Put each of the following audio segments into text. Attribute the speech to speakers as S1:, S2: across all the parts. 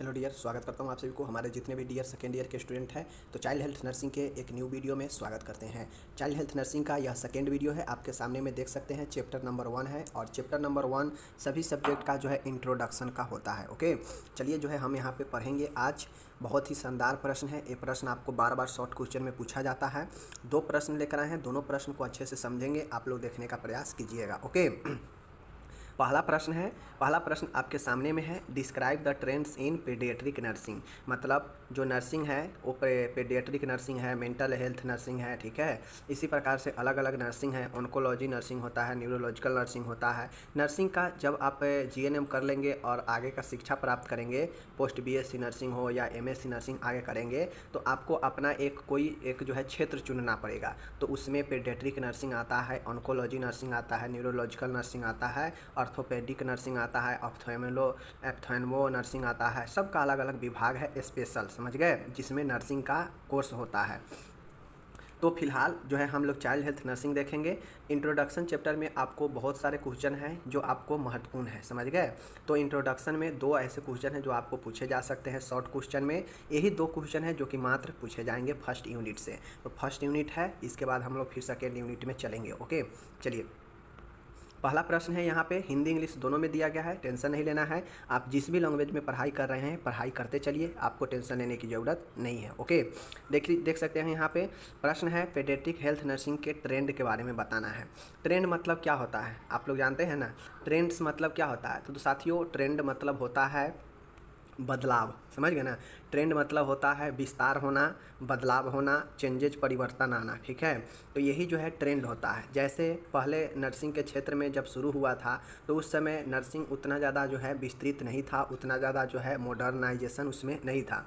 S1: Hello dear, स्वागत करता हूँ आप सभी को। हमारे जितने भी डियर सेकेंड ईयर के स्टूडेंट हैं तो चाइल्ड हेल्थ नर्सिंग के एक न्यू वीडियो में स्वागत करते हैं। चाइल्ड हेल्थ नर्सिंग का यह सेकेंड वीडियो है, आपके सामने में देख सकते हैं। चैप्टर नंबर 1 है और चैप्टर नंबर 1 सभी सब्जेक्ट का जो है इंट्रोडक्शन का होता है। ओके, चलिए जो है हम यहाँ पे पढ़ेंगे आज। बहुत ही शानदार प्रश्न है। ये प्रश्न आपको बार बार शॉर्ट क्वेश्चन में पूछा जाता है। 2 प्रश्न लेकर आए हैं, दोनों प्रश्न को अच्छे से समझेंगे, आप लोग देखने का प्रयास कीजिएगा। ओके, पहला प्रश्न आपके सामने में है। Describe the trends in paediatric nursing. मतलब जो नर्सिंग है वो पीडियाट्रिक नर्सिंग है, मेंटल हेल्थ नर्सिंग है, ठीक है। इसी प्रकार से अलग अलग नर्सिंग है। ऑन्कोलॉजी नर्सिंग होता है, न्यूरोलॉजिकल नर्सिंग होता है। नर्सिंग का जब आप जीएनएम कर लेंगे और आगे का शिक्षा प्राप्त करेंगे, पोस्ट बीएससी नर्सिंग हो या एमएससी नर्सिंग आगे करेंगे, तो आपको अपना एक जो है क्षेत्र चुनना पड़ेगा। तो उसमें पीडियाट्रिक नर्सिंग आता है, ऑन्कोलॉजी नर्सिंग आता है, न्यूरोलॉजिकल नर्सिंग आता है, ऑर्थोपेडिक नर्सिंग आता है, ऑप्थेल्मो नर्सिंग आता है। सबका अलग अलग विभाग है स्पेशल, समझ गए, जिसमें नर्सिंग का कोर्स होता है। तो फिलहाल जो है हम लोग चाइल्ड हेल्थ नर्सिंग देखेंगे। इंट्रोडक्शन चैप्टर में आपको बहुत सारे क्वेश्चन हैं जो आपको महत्वपूर्ण है, समझ गए। तो इंट्रोडक्शन में 2 ऐसे क्वेश्चन हैं जो आपको पूछे जा सकते हैं शॉर्ट क्वेश्चन में। यही 2 क्वेश्चन हैं जो कि मात्र पूछे जाएंगे फर्स्ट यूनिट से। तो फर्स्ट यूनिट है, इसके बाद हम लोग फिर सेकेंड यूनिट में चलेंगे। ओके, चलिए पहला प्रश्न है यहाँ पे, हिंदी इंग्लिश दोनों में दिया गया है, टेंशन नहीं लेना है। आप जिस भी लैंग्वेज में पढ़ाई कर रहे हैं पढ़ाई करते चलिए, आपको टेंशन लेने की ज़रूरत नहीं है। ओके, देख सकते हैं यहाँ पे प्रश्न है, पीडियाट्रिक हेल्थ नर्सिंग के ट्रेंड के बारे में बताना है। ट्रेंड मतलब क्या होता है, आप लोग जानते हैं ना। ट्रेंड्स मतलब क्या होता है, तो साथियों ट्रेंड मतलब होता है बदलाव, समझ गए ना। ट्रेंड मतलब होता है विस्तार होना, बदलाव होना, चेंजेज, परिवर्तन आना, ठीक है। तो यही जो है ट्रेंड होता है। जैसे पहले नर्सिंग के क्षेत्र में जब शुरू हुआ था तो उस समय नर्सिंग उतना ज़्यादा जो है विस्तृत नहीं था, उतना ज़्यादा जो है मॉडर्नाइजेशन उसमें नहीं था।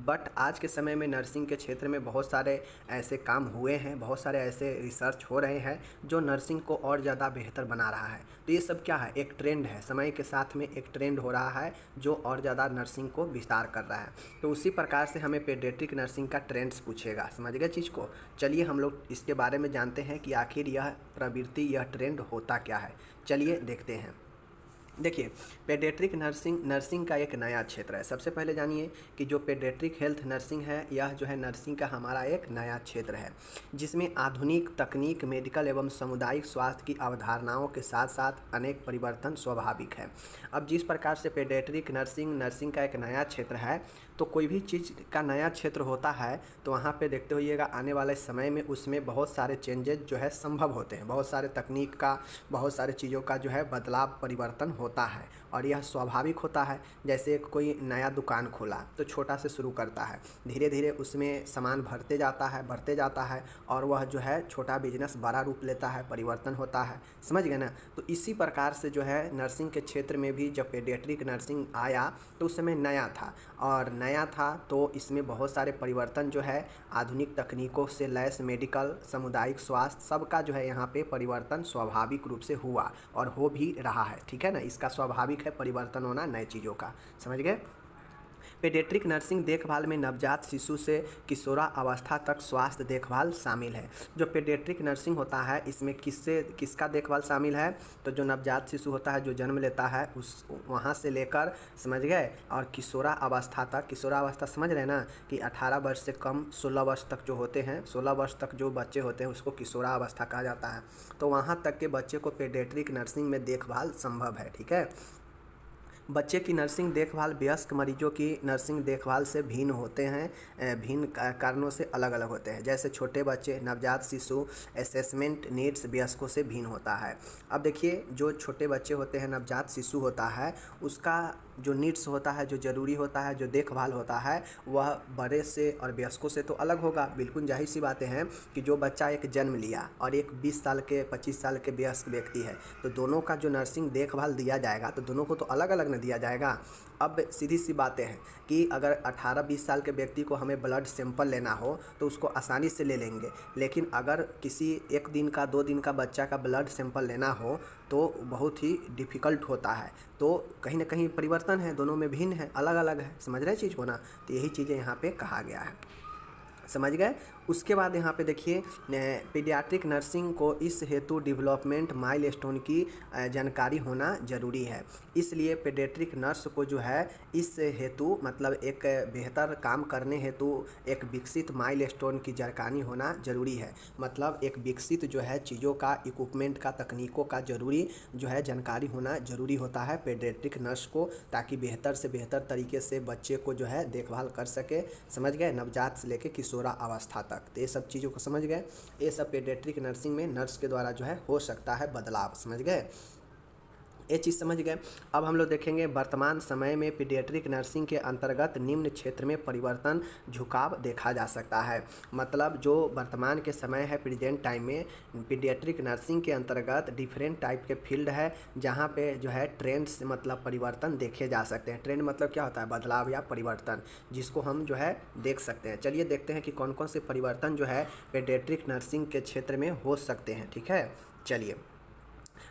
S1: बट आज के समय में नर्सिंग के क्षेत्र में बहुत सारे ऐसे काम हुए हैं, बहुत सारे ऐसे रिसर्च हो रहे हैं जो नर्सिंग को और ज़्यादा बेहतर बना रहा है। तो ये सब क्या है, एक ट्रेंड है, समय के साथ में एक ट्रेंड हो रहा है जो और ज़्यादा नर्सिंग को विस्तार कर रहा है। तो उसी प्रकार से हमें पीडियाट्रिक नर्सिंग का ट्रेंड्स पूछेगा, समझ गए चीज़ को। चलिए हम लोग इसके बारे में जानते हैं कि आखिर यह प्रवृत्ति, यह ट्रेंड होता क्या है। चलिए देखते हैं। देखिए, पीडियाट्रिक नर्सिंग का एक नया क्षेत्र है। सबसे पहले जानिए कि जो पीडियाट्रिक हेल्थ नर्सिंग है यह जो है नर्सिंग का हमारा एक नया क्षेत्र है, जिसमें आधुनिक तकनीक, मेडिकल एवं सामुदायिक स्वास्थ्य की अवधारणाओं के साथ साथ अनेक परिवर्तन स्वाभाविक है। अब जिस प्रकार से पीडियाट्रिक नर्सिंग का एक नया क्षेत्र है, तो कोई भी चीज़ का नया क्षेत्र होता है तो वहाँ पे देखते होइएगा आने वाले समय में उसमें बहुत सारे चेंजेस जो है संभव होते हैं, बहुत सारे तकनीक का, बहुत सारे चीज़ों का जो है बदलाव, परिवर्तन होता है और यह स्वाभाविक होता है। जैसे कोई नया दुकान खोला तो छोटा से शुरू करता है, धीरे धीरे उसमें सामान बढ़ते जाता है और वह जो है छोटा बिजनेस बड़ा रूप लेता है, परिवर्तन होता है, समझ गए ना। तो इसी प्रकार से जो है नर्सिंग के क्षेत्र में भी जब पीडियाट्रिक नर्सिंग आया तो उस समय नया था, और नया था तो इसमें बहुत सारे परिवर्तन जो है आधुनिक तकनीकों से लैस मेडिकल, सामुदायिक स्वास्थ्य, सबका जो है यहाँ पे परिवर्तन स्वाभाविक रूप से हुआ और हो भी रहा है, ठीक है ना। इसका स्वाभाविक है परिवर्तन होना नए चीज़ों का, समझ गए। पीडियाट्रिक नर्सिंग देखभाल में नवजात शिशु से किशोरा अवस्था तक स्वास्थ्य देखभाल शामिल है। जो पीडियाट्रिक नर्सिंग होता है इसमें किसका देखभाल शामिल है, तो जो नवजात शिशु होता है जो जन्म लेता है उस वहाँ से लेकर, समझ गए, और किशोरा अवस्था तक। किशोरा अवस्था समझ रहे ना कि 18 वर्ष से कम 16 वर्ष तक जो होते हैं, 16 वर्ष तक जो बच्चे होते हैं उसको किशोरा अवस्था कहा जाता है। तो वहाँ तक के बच्चे को पीडियाट्रिक नर्सिंग में देखभाल संभव है, ठीक है। बच्चे की नर्सिंग देखभाल वयस्क मरीजों की नर्सिंग देखभाल से भिन्न होते हैं, भिन्न कारणों से अलग अलग होते हैं। जैसे छोटे बच्चे, नवजात शिशु असेसमेंट नीड्स वयस्कों से भिन्न होता है। अब देखिए, जो छोटे बच्चे होते हैं, नवजात शिशु होता है, उसका जो नीड्स होता है, जो ज़रूरी होता है, जो देखभाल होता है, वह बड़े से और वयस्कों से तो अलग होगा। बिल्कुल जाहिर सी बातें हैं कि जो बच्चा एक जन्म लिया और एक 20 साल के, 25 साल के वयस्क व्यक्ति है, तो दोनों का जो नर्सिंग देखभाल दिया जाएगा तो दोनों को तो अलग अलग न दिया जाएगा। अब सीधी सी बातें हैं कि अगर 18-20 साल के व्यक्ति को हमें ब्लड सैंपल लेना हो तो उसको आसानी से ले लेंगे, लेकिन अगर किसी 1 दिन का, 2 दिन का बच्चा का ब्लड सैंपल लेना हो तो बहुत ही डिफ़िकल्ट होता है। तो कहीं ना कहीं परिवर्तन है, दोनों में भिन्न है, अलग अलग है, समझ रहे चीज़ को ना। तो यही चीज़ें यहाँ पे कहा गया है, समझ गए। उसके बाद यहाँ पे देखिए पीडियाट्रिक नर्सिंग को इस हेतु डेवलपमेंट माइलस्टोन की जानकारी होना ज़रूरी है। इसलिए पीडियाट्रिक नर्स को जो है इस हेतु मतलब एक बेहतर काम करने हेतु एक विकसित माइलस्टोन की जानकारी होना ज़रूरी है। मतलब एक विकसित जो है चीज़ों का, इक्विपमेंट का, तकनीकों का ज़रूरी जो है जानकारी होना ज़रूरी होता है पीडियाट्रिक नर्स को, ताकि बेहतर से बेहतर तरीके से बच्चे को जो है देखभाल कर सके। समझ गए, नवजात से लेकर किशोरा अवस्था तक। तो ये सब चीज़ों को समझ गए। ये सब पीडियाट्रिक नर्सिंग में नर्स के द्वारा जो है हो सकता है बदलाव। समझ गए, ये चीज़ समझ गए। अब हम लोग देखेंगे वर्तमान समय में पीडियाट्रिक नर्सिंग के अंतर्गत निम्न क्षेत्र में परिवर्तन, झुकाव देखा जा सकता है। मतलब जो वर्तमान के समय है, प्रेजेंट टाइम में पीडियाट्रिक नर्सिंग के अंतर्गत डिफरेंट टाइप के फील्ड है जहाँ पे जो है ट्रेंड्स मतलब परिवर्तन देखे जा सकते हैं। ट्रेंड मतलब क्या होता है? बदलाव या परिवर्तन, जिसको हम जो है देख सकते हैं। चलिए देखते हैं कि कौन कौन से परिवर्तन जो है पीडियाट्रिक नर्सिंग के क्षेत्र में हो सकते हैं। ठीक है, चलिए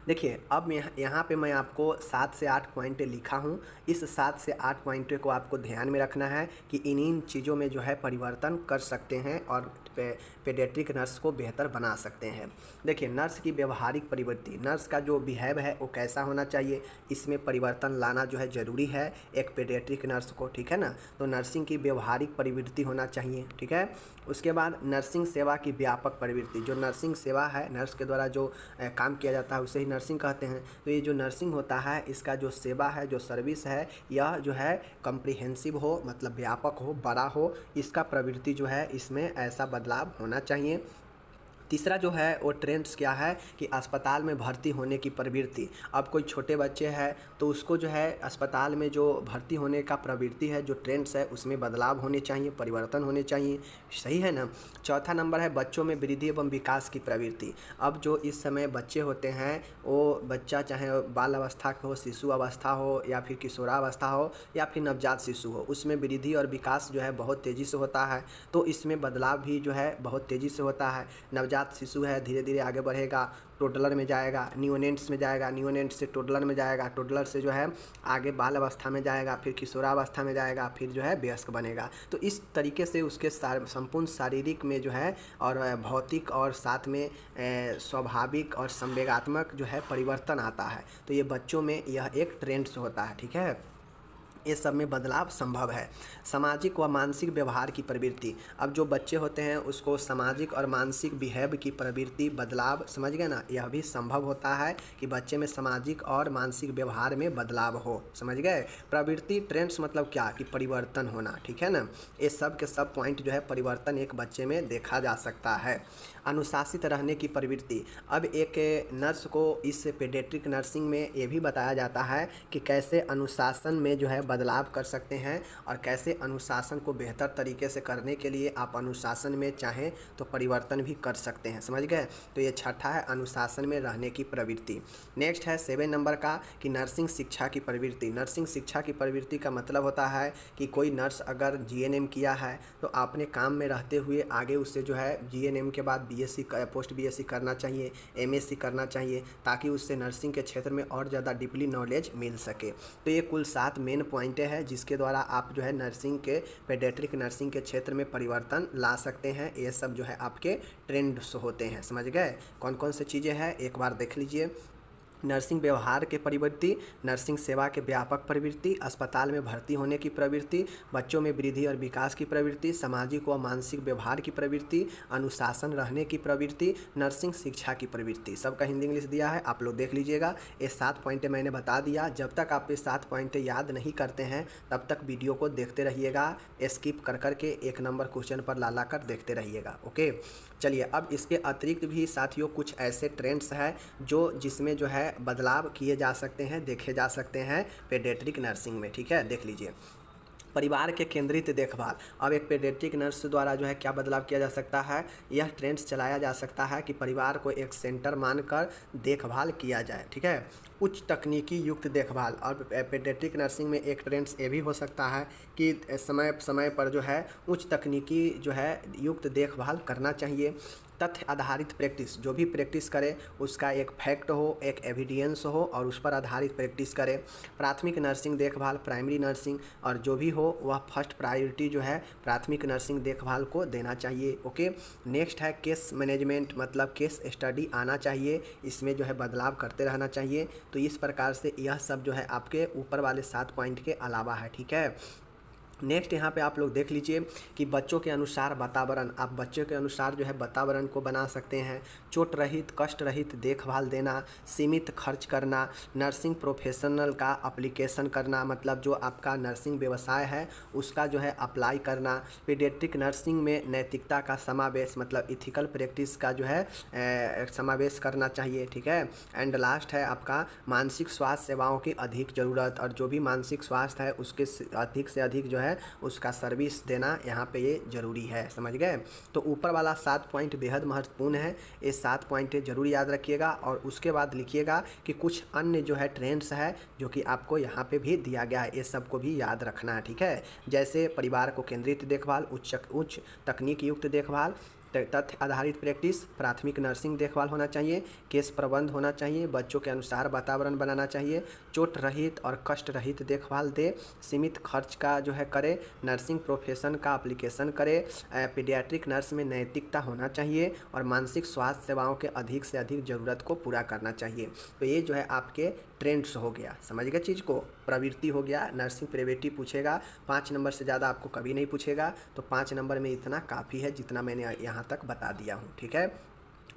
S1: देखिए। अब यहाँ पे मैं आपको 7 से 8 पॉइंट लिखा हूँ। इस 7 से 8 पॉइंट को आपको ध्यान में रखना है कि इन चीज़ों में जो है परिवर्तन कर सकते हैं और पीडियाट्रिक नर्स को बेहतर बना सकते हैं। देखिए, नर्स की व्यवहारिक प्रवृत्ति, नर्स का जो बिहेव है वो कैसा होना चाहिए, इसमें परिवर्तन लाना जो है ज़रूरी है एक पीडियाट्रिक नर्स को। ठीक है ना, तो नर्सिंग की व्यवहारिक प्रवृत्ति होना चाहिए। ठीक है, उसके बाद नर्सिंग सेवा की व्यापक प्रवृत्ति, जो नर्सिंग सेवा है, नर्स के द्वारा जो काम किया जाता है उसे ही नर्सिंग कहते हैं। तो ये जो नर्सिंग होता है, इसका जो सेवा है, जो सर्विस है, यह जो है कम्प्रिहेंसिव हो, मतलब व्यापक हो, बड़ा हो। इसका प्रवृत्ति जो है इसमें ऐसा बदलाव होना चाहिए। तीसरा जो है वो ट्रेंड्स क्या है कि अस्पताल में भर्ती होने की प्रवृत्ति। अब कोई छोटे बच्चे हैं तो उसको जो है अस्पताल में जो भर्ती होने का प्रवृत्ति है, जो ट्रेंड्स है, उसमें बदलाव होने चाहिए, परिवर्तन होने चाहिए। सही है ना। चौथा नंबर है बच्चों में वृद्धि एवं विकास की प्रवृत्ति। अब जो इस समय बच्चे होते हैं, वो बच्चा चाहे बाल अवस्था हो, शिशु अवस्था हो, या फिर किशोरावस्था हो, या फिर नवजात शिशु हो, उसमें वृद्धि और विकास जो है बहुत तेज़ी से होता है। तो इसमें बदलाव भी जो है बहुत तेज़ी से होता है। नवजात शिशु है, धीरे धीरे आगे बढ़ेगा, टोडलर में जाएगा, नियोनेट्स में जाएगा, नियोनेट्स से टोडलर में जाएगा, टोडलर से जो है आगे बाल अवस्था में जाएगा, फिर किशोरावस्था में जाएगा, फिर जो है वयस्क बनेगा। तो इस तरीके से उसके संपूर्ण शारीरिक में जो है और भौतिक और साथ में स्वाभाविक और संवेगात्मक जो है परिवर्तन आता है। तो ये बच्चों में यह एक ट्रेंड्स होता है। ठीक है, ये सब में बदलाव संभव है। सामाजिक व मानसिक व्यवहार की प्रवृत्ति। अब जो बच्चे होते हैं उसको सामाजिक और मानसिक बिहेव की प्रवृत्ति बदलाव, समझ गए ना, यह भी संभव होता है कि बच्चे में सामाजिक और मानसिक व्यवहार में बदलाव हो। समझ गए। प्रवृत्ति ट्रेंड्स मतलब क्या कि परिवर्तन होना। ठीक है ना, ये सब के सब पॉइंट जो है परिवर्तन एक बच्चे में देखा जा सकता है। अनुशासित रहने की प्रवृत्ति। अब एक नर्स को इस पीडियाट्रिक नर्सिंग में ये भी बताया जाता है कि कैसे अनुशासन में जो है बदलाव कर सकते हैं और कैसे अनुशासन को बेहतर तरीके से करने के लिए आप अनुशासन में चाहें तो परिवर्तन भी कर सकते हैं। समझ गए। तो ये छठा है अनुशासन में रहने की प्रवृत्ति। नेक्स्ट है 7 नंबर का कि नर्सिंग शिक्षा की प्रवृत्ति। नर्सिंग शिक्षा की प्रवृत्ति का मतलब होता है कि कोई नर्स अगर जीएनएम किया है तो अपने काम में रहते हुए आगे उससे जो है जीएनएम के बाद बीएससी पोस्ट बीएससी करना चाहिए, एमएससी करना चाहिए, ताकि उससे नर्सिंग के क्षेत्र में और ज़्यादा डीपली नॉलेज मिल सके। तो ये कुल 7 मेन पॉइंट है जिसके द्वारा आप जो है नर्सिंग के पीडियाट्रिक नर्सिंग के क्षेत्र में परिवर्तन ला सकते हैं। ये सब जो है आपके ट्रेंड्स होते हैं। समझ गए। कौन कौन से चीज़ें हैं एक बार देख लीजिए। नर्सिंग व्यवहार के प्रवृत्ति, नर्सिंग सेवा के व्यापक प्रवृत्ति, अस्पताल में भर्ती होने की प्रवृत्ति, बच्चों में वृद्धि और विकास की प्रवृत्ति, सामाजिक व मानसिक व्यवहार की प्रवृत्ति, अनुशासन रहने की प्रवृत्ति, नर्सिंग शिक्षा की प्रवृत्ति। सबका हिंदी इंग्लिश दिया है, आप लोग देख लीजिएगा। ये 7 पॉइंट मैंने बता दिया। जब तक आप ये 7 पॉइंट याद नहीं करते हैं तब तक वीडियो को देखते रहिएगा, स्किप कर करके 1 नंबर क्वेश्चन पर ला कर देखते रहिएगा। ओके, चलिए। अब इसके अतिरिक्त भी साथियों कुछ ऐसे ट्रेंड्स हैं जो जिसमें जो है बदलाव किए जा सकते हैं, देखे जा सकते हैं पीडियाट्रिक नर्सिंग में। ठीक है, देख लीजिए। परिवार के केंद्रित देखभाल। अब एक पीडियाट्रिक नर्स द्वारा जो है क्या बदलाव किया जा सकता है, यह ट्रेंड्स चलाया जा सकता है कि परिवार को एक सेंटर मानकर देखभाल किया जाए। ठीक है, उच्च तकनीकी युक्त देखभाल। और पेडियाट्रिक नर्सिंग में एक ट्रेंड्स ये भी हो सकता है कि समय समय पर जो है उच्च तकनीकी जो है युक्त देखभाल करना चाहिए। तथ्य आधारित प्रैक्टिस, जो भी प्रैक्टिस करे उसका एक फैक्ट हो, एक एविडेंस हो और उस पर आधारित प्रैक्टिस करे। प्राथमिक नर्सिंग देखभाल, प्राइमरी नर्सिंग, और जो भी हो वह फर्स्ट प्रायोरिटी जो है प्राथमिक नर्सिंग देखभाल को देना चाहिए। ओके, नेक्स्ट है केस मैनेजमेंट, मतलब केस स्टडी आना चाहिए, इसमें जो है बदलाव करते रहना चाहिए। तो इस प्रकार से यह सब जो है आपके ऊपर वाले 7 पॉइंट के अलावा है, ठीक है। नेक्स्ट यहाँ पे आप लोग देख लीजिए कि बच्चों के अनुसार वातावरण, आप बच्चों के अनुसार जो है वातावरण को बना सकते हैं। चोट रहित, कष्ट रहित देखभाल देना, सीमित खर्च करना, नर्सिंग प्रोफेशनल का एप्लीकेशन करना, मतलब जो आपका नर्सिंग व्यवसाय है उसका जो है अप्लाई करना। पीडियाट्रिक नर्सिंग में नैतिकता का समावेश, मतलब इथिकल प्रैक्टिस का जो है समावेश करना चाहिए, ठीक है। एंड लास्ट है आपका मानसिक स्वास्थ्य सेवाओं की अधिक ज़रूरत, और जो भी मानसिक स्वास्थ्य है उसके अधिक से अधिक जो है उसका सर्विस देना यहाँ पे ये ज़रूरी है, समझ गए। तो ऊपर वाला 7 पॉइंट बेहद महत्वपूर्ण है, ये 7 पॉइंट ज़रूर याद रखिएगा। और उसके बाद लिखिएगा कि कुछ अन्य जो है ट्रेंड्स है जो कि आपको यहाँ पे भी दिया गया है, ये सबको भी याद रखना है, ठीक है। जैसे परिवार को केंद्रित देखभाल, उच्च तकनीक युक्त देखभाल, तथ्य आधारित प्रैक्टिस, प्राथमिक नर्सिंग देखभाल होना चाहिए, केस प्रबंध होना चाहिए, बच्चों के अनुसार वातावरण बनाना चाहिए, चोट रहित और कष्ट रहित देखभाल दे, सीमित खर्च का जो है करे, नर्सिंग प्रोफेशन का एप्लीकेशन करे, पीडियाट्रिक नर्स में नैतिकता होना चाहिए, और मानसिक स्वास्थ्य सेवाओं के अधिक से अधिक ज़रूरत को पूरा करना चाहिए। तो ये जो है आपके ट्रेंड्स हो गया, समझ गए चीज़ को, प्रवृत्ति हो गया। नर्सिंग प्रेवेटिव पूछेगा 5 नंबर से ज़्यादा आपको कभी नहीं पूछेगा, तो 5 नंबर में इतना काफ़ी है जितना मैंने यहाँ तक बता दिया हूँ, ठीक है।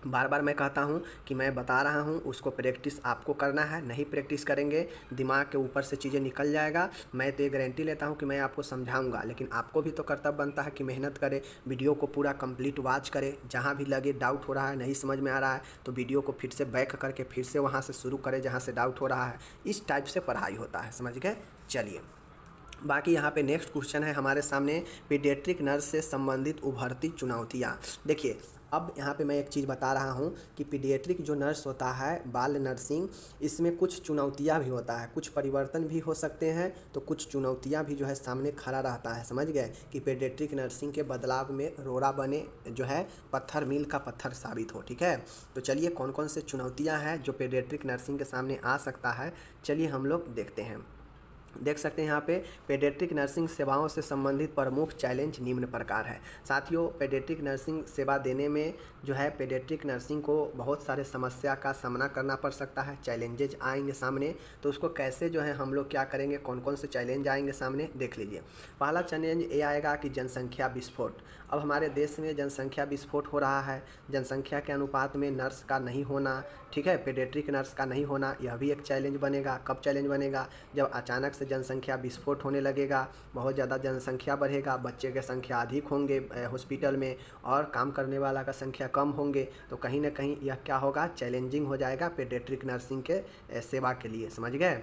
S1: बार बार मैं कहता हूँ कि मैं बता रहा हूँ, उसको प्रैक्टिस आपको करना है, नहीं प्रैक्टिस करेंगे दिमाग के ऊपर से चीज़ें निकल जाएगा। मैं तो ये गारंटी लेता हूँ कि मैं आपको समझाऊंगा, लेकिन आपको भी तो कर्तव्य बनता है कि मेहनत करें, वीडियो को पूरा कंप्लीट वॉच करें, जहाँ भी लगे डाउट हो रहा है, नहीं समझ में आ रहा है तो वीडियो को फिर से बैक करके फिर से वहाँ से शुरू करें जहाँ से डाउट हो रहा है। इस टाइप से पढ़ाई होता है, समझ गए। चलिए बाकी यहाँ पे नेक्स्ट क्वेश्चन है हमारे सामने, पीडियाट्रिक नर्स से संबंधित उभरती चुनौतियाँ। देखिए अब यहाँ पे मैं एक चीज़ बता रहा हूँ कि पीडियाट्रिक जो नर्स होता है, बाल नर्सिंग, इसमें कुछ चुनौतियाँ भी होता है, कुछ परिवर्तन भी हो सकते हैं, तो कुछ चुनौतियाँ भी जो है सामने खड़ा रहता है, समझ गए। कि पीडियाट्रिक नर्सिंग के बदलाव में रोड़ा बने जो है पत्थर मील का पत्थर साबित हो, ठीक है। तो चलिए कौन कौन से चुनौतियाँ हैं जो पीडियाट्रिक नर्सिंग के सामने आ सकता है, चलिए हम लोग देखते हैं। देख सकते हैं यहाँ पे पीडियाट्रिक नर्सिंग सेवाओं से संबंधित प्रमुख चैलेंज निम्न प्रकार है। साथियों, पीडियाट्रिक नर्सिंग सेवा देने में जो है पीडियाट्रिक नर्सिंग को बहुत सारे समस्या का सामना करना पड़ सकता है, चैलेंजेज आएंगे सामने। तो उसको कैसे जो है हम लोग क्या करेंगे, कौन कौन से चैलेंज आएंगे सामने, देख लीजिए। पहला चैलेंज ये आएगा कि जनसंख्या विस्फोट। अब हमारे देश में जनसंख्या विस्फोट हो रहा है, जनसंख्या के अनुपात में नर्स का नहीं होना, ठीक है, पीडियाट्रिक नर्स का नहीं होना, यह भी एक चैलेंज बनेगा। कब चैलेंज बनेगा, जब अचानक से जनसंख्या विस्फोट होने लगेगा, बहुत ज़्यादा जनसंख्या बढ़ेगा, बच्चे की संख्या अधिक होंगे हॉस्पिटल में और काम करने वाला का संख्या कम होंगे, तो कहीं ना कहीं यह क्या होगा, चैलेंजिंग हो जाएगा पीडियाट्रिक नर्सिंग के सेवा के लिए, समझ गए।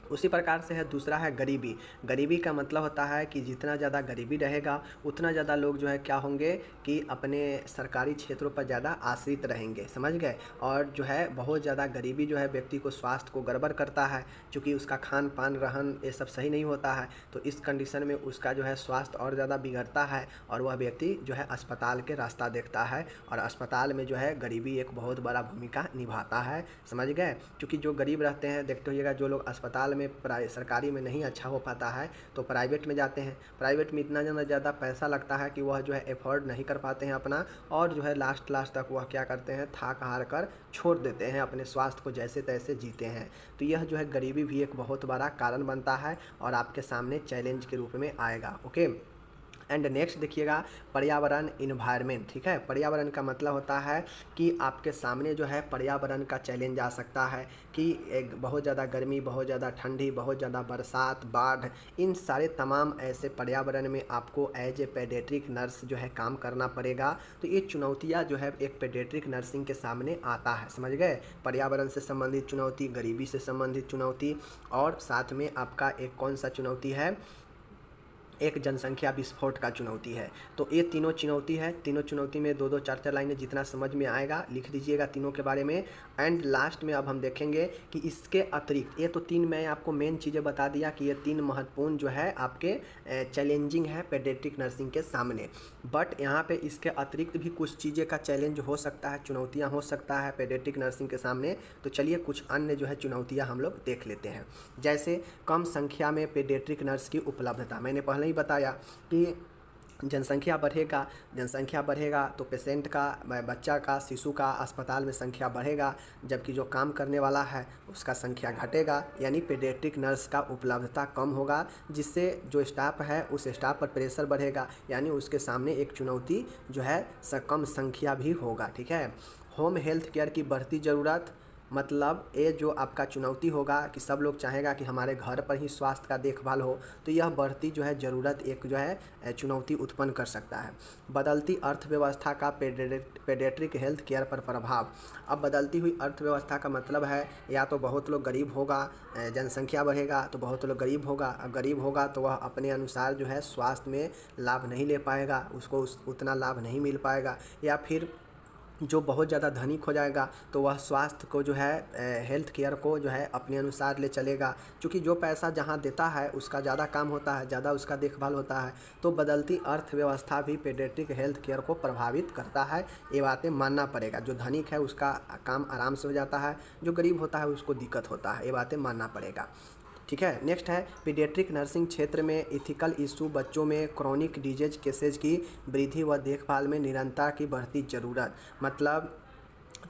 S1: उसी प्रकार से है दूसरा है गरीबी। गरीबी का मतलब होता है कि जितना ज़्यादा गरीबी रहेगा उतना ज़्यादा लोग जो है क्या होंगे कि अपने सरकारी क्षेत्रों पर ज़्यादा आश्रित रहेंगे, समझ गए। और जो है बहुत ज़्यादा गरीबी जो है व्यक्ति को स्वास्थ्य को गड़बड़ करता है, क्योंकि उसका खान पान रहन ये सब सही नहीं होता है, तो इस कंडीशन में उसका जो है स्वास्थ्य और ज़्यादा बिगड़ता है और वह व्यक्ति जो है अस्पताल के रास्ता देखता है। और अस्पताल में जो है गरीबी एक बहुत बड़ा भूमिका निभाता है, समझ गए। क्योंकि जो गरीब रहते हैं, देखते होइएगा, जो लोग अस्पताल में सरकारी में नहीं अच्छा हो पाता है तो प्राइवेट में जाते हैं। प्राइवेट में इतना ज़्यादा पैसा लगता है कि वह जो है एफोर्ड नहीं कर पाते हैं अपना, और जो है लास्ट तक वह क्या करते हैं, थाक हार कर छोड़ देते हैं, अपने स्वास्थ्य को जैसे तैसे जीते हैं। तो यह जो है गरीबी भी एक बहुत बड़ा कारण बनता है और आपके सामने चैलेंज के रूप में आएगा। ओके, एंड नेक्स्ट देखिएगा पर्यावरण, इन्वायरमेंट, ठीक है। पर्यावरण का मतलब होता है कि आपके सामने जो है पर्यावरण का चैलेंज आ सकता है कि एक बहुत ज़्यादा गर्मी, बहुत ज़्यादा ठंडी, बहुत ज़्यादा बरसात, बाढ़, इन सारे तमाम ऐसे पर्यावरण में आपको एज ए पीडियाट्रिक नर्स जो है काम करना पड़ेगा। तो ये चुनौतियाँ जो है एक पीडियाट्रिक नर्सिंग के सामने आता है, समझ गए। पर्यावरण से संबंधित चुनौती, गरीबी से संबंधित चुनौती, और साथ में आपका एक कौन सा चुनौती है, एक जनसंख्या विस्फोट का चुनौती है। तो ये तीनों चुनौती है, तीनों चुनौती में 2-2 4-4 लाइनें जितना समझ में आएगा लिख दीजिएगा तीनों के बारे में। एंड लास्ट में अब हम देखेंगे कि इसके अतिरिक्त, ये तो 3 मैं आपको मेन चीज़ें बता दिया कि ये 3 महत्वपूर्ण जो है आपके चैलेंजिंग है पेडियाट्रिक नर्सिंग के सामने। बट यहाँ पे इसके अतिरिक्त भी कुछ चीज़ें का चैलेंज हो सकता है, चुनौतियाँ हो सकता है पेडियाट्रिक नर्सिंग के सामने। तो चलिए कुछ अन्य जो है चुनौतियाँ हम लोग देख लेते हैं। जैसे कम संख्या में पेडियाट्रिक नर्स की उपलब्धता। मैंने पहले ही बताया कि जनसंख्या बढ़ेगा तो पेशेंट का, बच्चा का, शिशु का अस्पताल में संख्या बढ़ेगा, जबकि जो काम करने वाला है उसका संख्या घटेगा, यानी पेडियाट्रिक नर्स का उपलब्धता कम होगा, जिससे जो स्टाफ है उस स्टाफ पर प्रेशर बढ़ेगा, यानी उसके सामने एक चुनौती जो है कम संख्या भी होगा। ठीक है। होम हेल्थ केयर की बढ़ती ज़रूरत, मतलब ये जो आपका चुनौती होगा कि सब लोग चाहेगा कि हमारे घर पर ही स्वास्थ्य का देखभाल हो, तो यह बढ़ती जो है ज़रूरत एक जो है चुनौती उत्पन्न कर सकता है। बदलती अर्थव्यवस्था का पेडियाट्रिक हेल्थ केयर पर प्रभाव। अब बदलती हुई अर्थव्यवस्था का मतलब है या तो बहुत लोग गरीब होगा, जनसंख्या बढ़ेगा तो बहुत लोग गरीब होगा, अब गरीब होगा तो वह अपने अनुसार जो है स्वास्थ्य में लाभ नहीं ले पाएगा, उसको उतना लाभ नहीं मिल पाएगा। या फिर जो बहुत ज़्यादा धनिक हो जाएगा तो वह स्वास्थ्य को जो है हेल्थ केयर को जो है अपने अनुसार ले चलेगा, क्योंकि जो पैसा जहाँ देता है उसका ज़्यादा काम होता है, ज़्यादा उसका देखभाल होता है। तो बदलती अर्थव्यवस्था भी पेडियाट्रिक हेल्थ केयर को प्रभावित करता है, ये बातें मानना पड़ेगा। जो धनिक है उसका काम आराम से हो जाता है, जो गरीब होता है उसको दिक्कत होता है, ये बातें मानना पड़ेगा। ठीक है। नेक्स्ट है पीडियाट्रिक नर्सिंग क्षेत्र में इथिकल इशू। बच्चों में क्रोनिक डिजीज केसेज की वृद्धि व देखभाल में निरंतरता की बढ़ती ज़रूरत। मतलब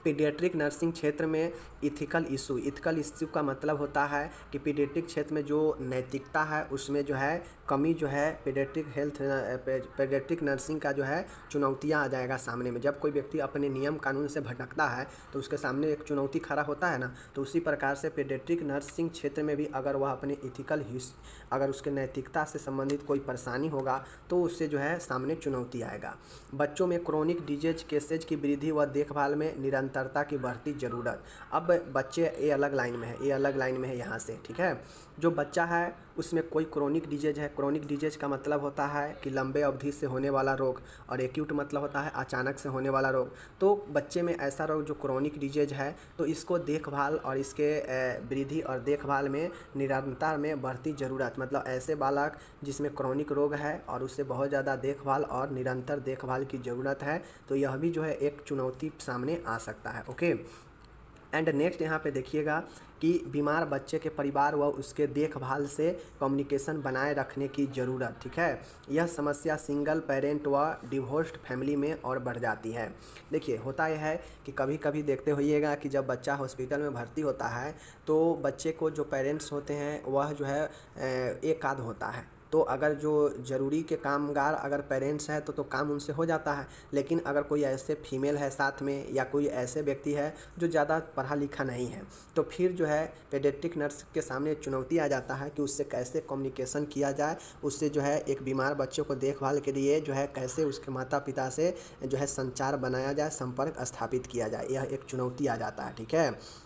S1: पीडियाट्रिक नर्सिंग क्षेत्र में इथिकल इशू का मतलब होता है कि पीडियाट्रिक क्षेत्र में जो नैतिकता है उसमें जो है कमी जो है पीडियाट्रिक नर्सिंग का जो है चुनौतियां आ जाएगा सामने में। जब कोई व्यक्ति अपने नियम कानून से भटकता है तो उसके सामने एक चुनौती खड़ा होता है ना, तो उसी प्रकार से पीडियाट्रिक नर्सिंग क्षेत्र में भी अगर वह अपने अगर उसके नैतिकता से संबंधित कोई परेशानी होगा तो उससे जो है सामने चुनौती आएगा। बच्चों में क्रोनिक डिजीज केसेज की वृद्धि व देखभाल में निरंतरता की बढ़ती ज़रूरत। अब बच्चे ये अलग लाइन में है यहाँ से। ठीक है। जो बच्चा है उसमें कोई क्रोनिक डिजीज है, क्रोनिक डिजीज का मतलब होता है कि लंबे अवधि से होने वाला रोग, और एक्यूट मतलब होता है अचानक से होने वाला रोग। तो बच्चे में ऐसा रोग जो क्रोनिक डिजीज है तो इसको देखभाल और इसके वृद्धि और देखभाल में निरंतर में बढ़ती ज़रूरत। मतलब ऐसे बालक जिसमें क्रोनिक रोग है और उससे बहुत ज़्यादा देखभाल और निरंतर देखभाल की ज़रूरत है, तो यह भी जो है एक चुनौती सामने आ सकता है। ओके। एंड नेक्स्ट यहाँ पे देखिएगा कि बीमार बच्चे के परिवार व उसके देखभाल से कम्युनिकेशन बनाए रखने की ज़रूरत। ठीक है। यह समस्या सिंगल पेरेंट व डिवोर्स्ड फैमिली में और बढ़ जाती है। देखिए होता यह है कि कभी कभी देखते होइएगा कि जब बच्चा हॉस्पिटल में भर्ती होता है तो बच्चे को जो पेरेंट्स होते हैं वह जो है एक आध होता है, तो अगर जो ज़रूरी के कामगार अगर पेरेंट्स हैं तो काम उनसे हो जाता है। लेकिन अगर कोई ऐसे फीमेल है साथ में या कोई ऐसे व्यक्ति है जो ज़्यादा पढ़ा लिखा नहीं है, तो फिर जो है पेडियाट्रिक नर्स के सामने चुनौती आ जाता है कि उससे कैसे कम्युनिकेशन किया जाए, उससे जो है एक बीमार बच्चे को देखभाल के लिए जो है कैसे उसके माता पिता से जो है संचार बनाया जाए, संपर्क स्थापित किया जाए, यह एक चुनौती आ जाता है। ठीक है।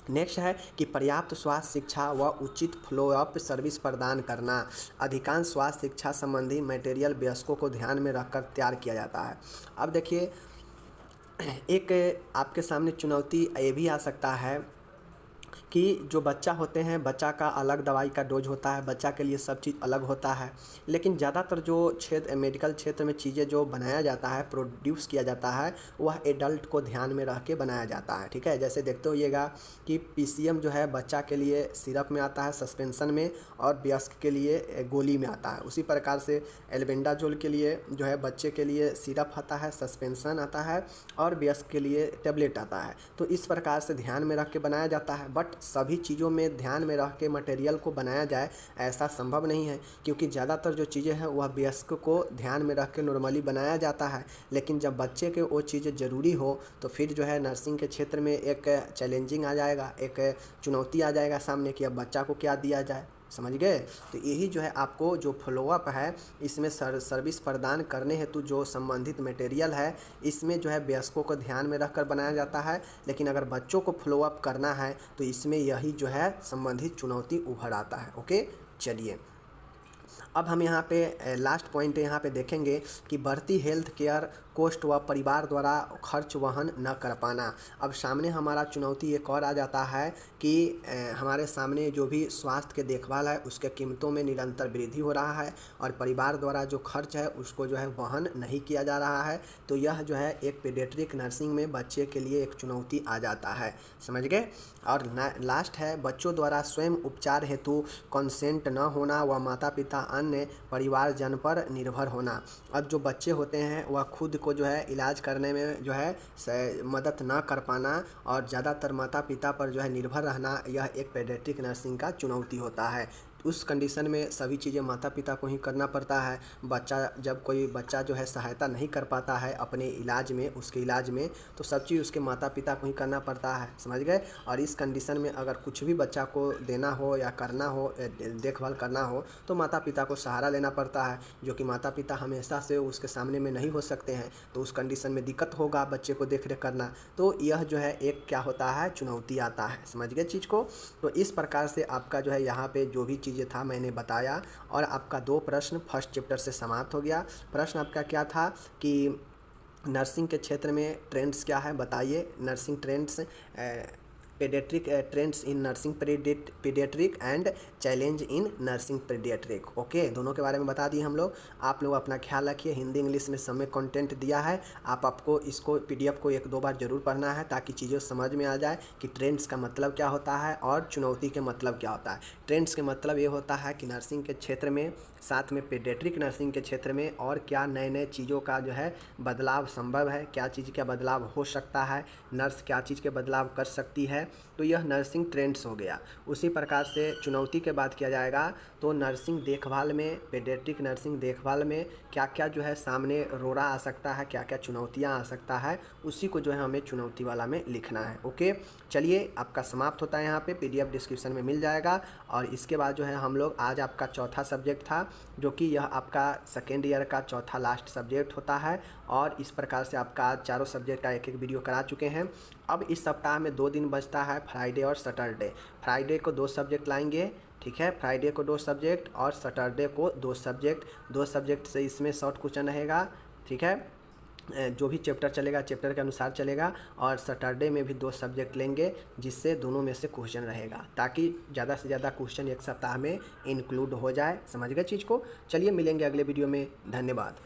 S1: नेक्स्ट है कि पर्याप्त स्वास्थ्य शिक्षा व उचित फॉलोअप सर्विस प्रदान करना। अधिकांश स्वास्थ्य शिक्षा संबंधी मटेरियल वयस्कों को ध्यान में रखकर तैयार किया जाता है। अब देखिए एक आपके सामने चुनौती ये भी आ सकता है कि जो बच्चा होते हैं, बच्चा का अलग दवाई का डोज होता है, बच्चा के लिए सब चीज़ अलग होता है। लेकिन ज़्यादातर जो मेडिकल क्षेत्र में चीज़ें जो बनाया जाता है, प्रोड्यूस किया जाता है, वह एडल्ट को ध्यान में रख के बनाया जाता है। ठीक है। जैसे देखते होइएगा कि पीसीएम जो है बच्चा के लिए सिरप में आता है, सस्पेंशन में, और वयस्क के लिए गोली में आता है। उसी प्रकार से एल्बेंडाजोल के लिए जो है बच्चे के लिए सिरप आता है, सस्पेंशन आता है, और वयस्क के लिए टैबलेट आता है। तो इस प्रकार से ध्यान में रख के बनाया जाता है। बट सभी चीज़ों में ध्यान में रख के मटेरियल को बनाया जाए ऐसा संभव नहीं है, क्योंकि ज़्यादातर जो चीज़ें हैं वह वयस्क को ध्यान में रख के नॉर्मली बनाया जाता है। लेकिन जब बच्चे के वो चीज़ें ज़रूरी हो तो फिर जो है नर्सिंग के क्षेत्र में एक चैलेंजिंग आ जाएगा, एक चुनौती आ जाएगा सामने कि अब बच्चा को क्या दिया जाए। समझ गए। तो यही जो है आपको जो फॉलोअप है इसमें सर्विस प्रदान करने हेतु जो संबंधित मटेरियल है इसमें जो है वयस्कों को ध्यान में रखकर बनाया जाता है। लेकिन अगर बच्चों को फॉलोअप करना है तो इसमें यही जो है संबंधित चुनौती उभर आता है। ओके। चलिए अब हम यहाँ पे लास्ट पॉइंट यहाँ पे देखेंगे कि बढ़ती हेल्थ केयर कॉस्ट व परिवार द्वारा खर्च वहन न कर पाना। अब सामने हमारा चुनौती एक और आ जाता है कि हमारे सामने जो भी स्वास्थ्य के देखभाल है उसके कीमतों में निरंतर वृद्धि हो रहा है और परिवार द्वारा जो खर्च है उसको जो है वहन नहीं किया जा रहा है। तो यह जो है एक पीडियाट्रिक नर्सिंग में बच्चे के लिए एक चुनौती आ जाता है, समझ गए। और लास्ट है बच्चों द्वारा स्वयं उपचार हेतु कंसेंट न होना व माता पिता अन्य परिवारजन पर निर्भर होना। अब जो बच्चे होते हैं वह खुद को जो है इलाज करने में जो है मदद ना कर पाना और ज़्यादातर माता पिता पर जो है निर्भर रहना, यह एक पीडियाट्रिक नर्सिंग का चुनौती होता है। उस कंडीशन में सभी चीज़ें माता पिता को ही करना पड़ता है। जब कोई बच्चा जो है सहायता नहीं कर पाता है अपने इलाज में, उसके इलाज में, तो सब चीज़ उसके माता पिता को ही करना पड़ता है, समझ गए। और इस कंडीशन में अगर कुछ भी बच्चा को देना हो या करना हो, देखभाल करना हो, तो माता पिता को सहारा लेना पड़ता है, जो कि माता पिता हमेशा से उसके सामने में नहीं हो सकते हैं। तो उस कंडीशन में दिक्कत होगा बच्चे को देख रेख करना। तो यह जो है एक क्या होता है, चुनौती आता है, समझ गए चीज़ को। तो इस प्रकार से आपका जो है यहाँ पे जो भी चीज़ें था मैंने बताया और आपका 2 प्रश्न फर्स्ट चैप्टर से समाप्त हो गया। प्रश्न आपका क्या था कि नर्सिंग के क्षेत्र में ट्रेंड्स क्या है बताइए। Nursing trends, paediatric trends in nursing paediatric and challenge in nursing paediatric. Okay, दोनों के बारे में बता दिए हम लोग। आप लोग अपना ख्याल रखिए। हिंदी इंग्लिश में सब में कंटेंट दिया है, आपको इसको पीडीएफ को 1-2 बार जरूर पढ़ना है ताकि चीज़ें समझ में आ जाए कि ट्रेंड्स का मतलब क्या होता है और चुनौती के मतलब क्या होता है। ट्रेंड्स के मतलब ये होता है कि नर्सिंग के क्षेत्र में, साथ में पीडियाट्रिक नर्सिंग के क्षेत्र में और क्या नए नए चीज़ों का जो है बदलाव संभव है, क्या चीज़ का बदलाव हो सकता है, नर्स क्या चीज़ के बदलाव कर सकती है। तो यह नर्सिंग ट्रेंड्स हो गया। उसी प्रकार से चुनौती के बात किया जाएगा तो नर्सिंग देखभाल में, पीडियाट्रिक नर्सिंग देखभाल में क्या क्या जो है सामने रोड़ा आ सकता है, क्या क्या चुनौतियां आ सकता है, उसी को जो है हमें चुनौती वाला में लिखना है। ओके, चलिए आपका समाप्त होता है यहाँ पे, पीडीएफ डिस्क्रिप्शन में मिल जाएगा। और इसके बाद जो है हम लोग, आज आपका चौथा सब्जेक्ट था जो कि यह आपका सेकेंड ईयर का चौथा लास्ट सब्जेक्ट होता है। और इस प्रकार से आपका चारों सब्जेक्ट का एक वीडियो करा चुके हैं। अब इस सप्ताह में 2 दिन बचता है, फ्राइडे और सैटरडे। फ्राइडे को 2 सब्जेक्ट लाएंगे, ठीक है, फ्राइडे को 2 सब्जेक्ट और सैटरडे को 2 सब्जेक्ट। 2 सब्जेक्ट से इसमें शॉर्ट क्वेश्चन रहेगा, ठीक है, जो भी चैप्टर चलेगा चैप्टर के अनुसार चलेगा। और सैटरडे में भी 2 सब्जेक्ट लेंगे जिससे दोनों में से क्वेश्चन रहेगा, ताकि ज़्यादा से ज़्यादा क्वेश्चन एक सप्ताह में इंक्लूड हो जाए, समझ गए चीज़ को। चलिए मिलेंगे अगले वीडियो में, धन्यवाद।